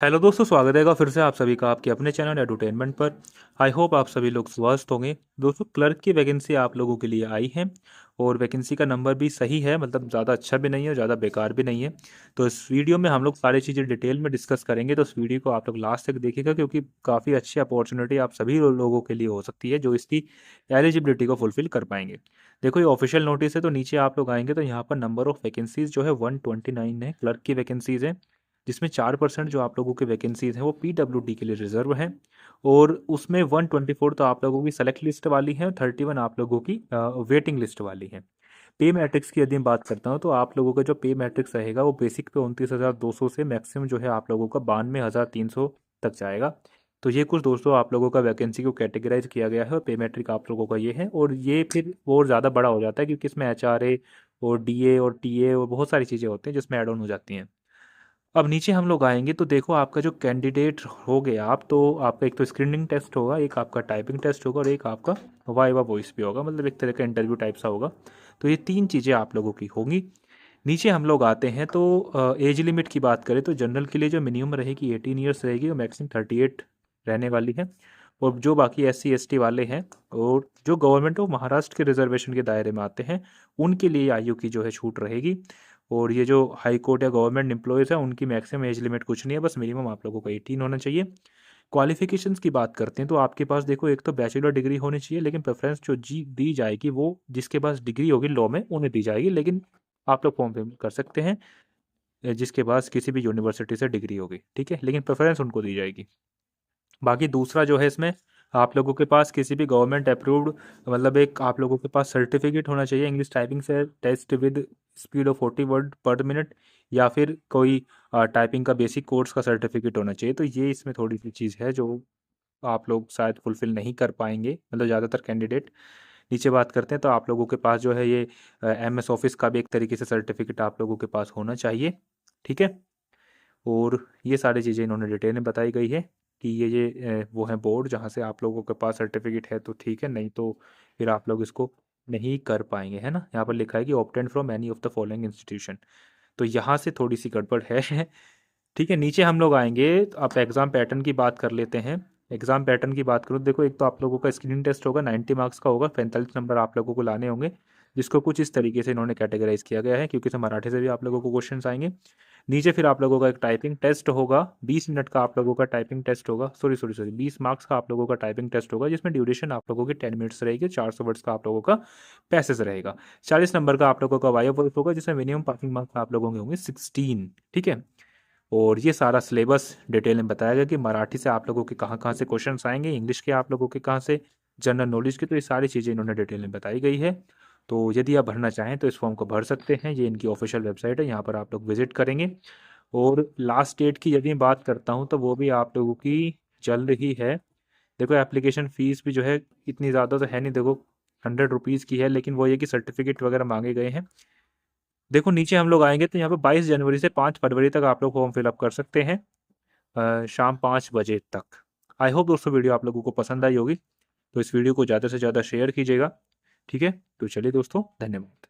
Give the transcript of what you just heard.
Hello दोस्तों, स्वागत है फिर से आप सभी का आपके अपने चैनल एडुटेनमेंट पर। आई होप आप सभी लोग स्वस्थ होंगे। दोस्तों, क्लर्क की वैकेंसी आप लोगों के लिए आई है और वैकेंसी का नंबर भी सही है, मतलब ज़्यादा अच्छा भी नहीं है और ज़्यादा बेकार भी नहीं है। तो इस वीडियो में हम लोग सारी चीज़ें डिटेल में डिस्कस करेंगे, तो इस वीडियो को आप लोग लास्ट तक देखिएगा क्योंकि काफ़ी अच्छी अपॉर्चुनिटी आप सभी लोगों के लिए हो सकती है जो इसकी एलिजिबिलिटी को फुलफिल कर पाएंगे। देखो, ये ऑफिशियल नोटिस है, तो नीचे आप लोग आएंगे तो यहाँ पर नंबर ऑफ वैकेंसीज जो है 129 है, क्लर्क की वैकेंसीज है, जिसमें 4% जो आप लोगों की वैकेंसीज हैं वो पीडब्ल्यूडी के लिए रिजर्व हैं। और उसमें 124 तो आप लोगों की सेलेक्ट लिस्ट वाली है और 31 आप लोगों की वेटिंग लिस्ट वाली है। पे मैट्रिक्स की यदि मैं बात करता हूँ तो आप लोगों का जो पे मैट्रिक्स रहेगा वो बेसिक पे 29,200 से मैक्सिमम जो है आप लोगों का 92,300 तक जाएगा। तो ये कुछ दोस्तों आप लोगों का वैकेंसी को कैटेगराइज किया गया है और पे मैट्रिक आप लोगों का ये है, और ये फिर और ज़्यादा बड़ा हो जाता है क्योंकि इसमें एचआरए और डीए और टीए और बहुत सारी चीज़ें होती हैं जिसमें ऐड ऑन हो जाती हैं। अब नीचे हम लोग आएंगे तो देखो, आपका जो कैंडिडेट हो गया आप, तो आपका एक तो स्क्रीनिंग टेस्ट होगा, एक आपका टाइपिंग टेस्ट होगा और एक आपका वाइवा वॉइस भी होगा, मतलब एक तरह का इंटरव्यू टाइप सा होगा। तो ये तीन चीज़ें आप लोगों की होंगी। नीचे हम लोग आते हैं तो एज लिमिट की बात करें तो जनरल के लिए जो मिनिमम रहेगी 18 ईयर्स रहेगी और मैक्सिमम 38 रहने वाली है। और जो बाकी SC ST वाले हैं और जो गवर्नमेंट ऑफ महाराष्ट्र के रिजर्वेशन के दायरे में आते हैं उनके लिए आयु की जो है छूट रहेगी। और ये जो हाई कोर्ट या गवर्नमेंट एम्प्लॉयज़ हैं उनकी मैक्सिमम एज लिमिट कुछ नहीं है, बस मिनिमम आप लोगों को 18 होना चाहिए। क्वालिफिकेशंस की बात करते हैं तो आपके पास देखो, एक तो बैचलर डिग्री होनी चाहिए, लेकिन प्रेफरेंस जो जी दी जाएगी वो जिसके पास डिग्री होगी लॉ में उन्हें दी जाएगी, लेकिन आप लोग फॉर्म फिल कर सकते हैं जिसके पास किसी भी यूनिवर्सिटी से डिग्री होगी, ठीक है, लेकिन प्रेफरेंस उनको दी जाएगी। बाकी दूसरा जो है इसमें आप लोगों के पास किसी भी गवर्नमेंट अप्रूव्ड, मतलब एक आप लोगों के पास सर्टिफिकेट होना चाहिए इंग्लिश टाइपिंग से, test with speed of 40 word per minute, या फिर कोई टाइपिंग का बेसिक कोर्स का सर्टिफिकेट होना चाहिए। तो ये इसमें थोड़ी सी चीज़ है जो आप लोग शायद फुलफिल नहीं कर पाएंगे, मतलब ज़्यादातर कैंडिडेट। नीचे बात करते हैं तो आप लोगों के पास जो है ये MS ऑफिस का भी एक तरीके से सर्टिफिकेट आप लोगों के पास होना चाहिए, ठीक है। और ये सारी चीज़ें इन्होंने डिटेल में बताई गई है कि ये वो है बोर्ड जहाँ से आप लोगों के पास सर्टिफिकेट है तो ठीक है, नहीं तो फिर आप लोग इसको नहीं कर पाएंगे, है ना। यहाँ पर लिखा है कि obtained from any of the following institution, तो यहाँ से थोड़ी सी गड़बड़ है ठीक है। नीचे हम लोग आएंगे तो आप एग्ज़ाम पैटर्न की बात कर लेते हैं। एग्ज़ाम पैटर्न की बात करो, देखो एक तो आप लोगों का स्क्रीनिंग टेस्ट होगा, 90 मार्क्स का होगा, 45 नंबर आप लोगों को लाने होंगे, जिसको कुछ इस तरीके से इन्होंने कैटेगराइज किया गया है क्योंकि इसमें मराठी से भी आप लोगों को क्वेश्चन आएंगे। नीचे फिर आप लोगों का एक टाइपिंग टेस्ट होगा, 20 मिनट का आप लोगों का टाइपिंग टेस्ट होगा, सॉरी सॉरी सॉरी 20 मार्क्स का आप लोगों का टाइपिंग टेस्ट होगा, जिसमें ड्यूरेशन आप लोगों की 10 मिनट्स रहेगी, 400 वर्ड्स का आप लोगों का पैसेज रहेगा। 40 नंबर का आप लोगों का वाइवा वॉइस होगा, जिसमें मिनिमम पासिंग मार्क्स आप लोगों के होंगे 16, ठीक है। और ये सारा सिलेबस डिटेल में बताया गया कि मराठी से आप लोगों के कहाँ कहाँ से क्वेश्चंस आएंगे, इंग्लिश के आप लोगों के कहाँ से, जनरल नॉलेज की, तो ये सारी चीज़ें इन्होंने डिटेल में बताई गई है। तो यदि आप भरना चाहें तो इस फॉर्म को भर सकते हैं, ये इनकी ऑफिशियल वेबसाइट है, यहाँ पर आप लोग विजिट करेंगे। और लास्ट डेट की यदि मैं बात करता हूँ तो वो भी आप लोगों की जल्द ही है। देखो, एप्लीकेशन फ़ीस भी जो है इतनी ज़्यादा तो है नहीं, देखो 100 रुपीज़ की है, लेकिन वो ये कि सर्टिफिकेट वगैरह मांगे गए हैं। देखो, नीचे हम लोग आएंगे तो यहाँ पे 22 जनवरी से 5 फरवरी तक आप लोग फॉर्म फिलअप कर सकते हैं, शाम 5 बजे तक। आई होप दोस्तों वीडियो आप लोगों को पसंद आई होगी, तो इस वीडियो को ज़्यादा से ज़्यादा शेयर कीजिएगा, ठीक है। तो चलिए दोस्तों, धन्यवाद।